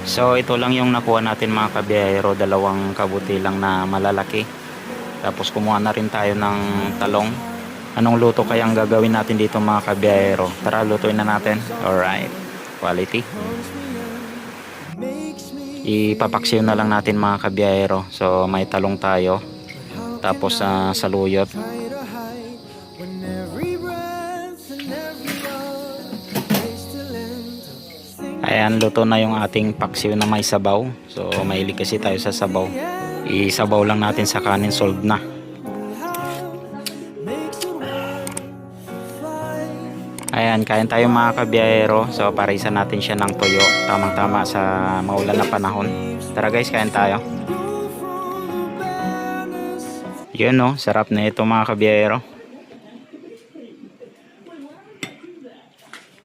So ito lang yung nakuha natin mga kabiyahero, dalawang kabuti lang na malalaki. Tapos kumuha na rin tayo ng talong. Anong luto kayang gagawin natin dito mga kabiyahero? Tara, lutuin na natin. Alright, quality. Ipapaksiw na lang natin mga kabiyahero. So may talong tayo. Tapos saluyot. Ayan, luto na yung ating paksiw na may sabaw. So mahilig kasi tayo sa sabaw. Isabaw lang natin sa kanin, solved na. Ayan, kain tayo mga kabiyahero. So parisan natin siya ng tuyo, tamang tama sa maulan na panahon. Tara guys, kain tayo. Yun, no, sarap na ito mga kabiyahero.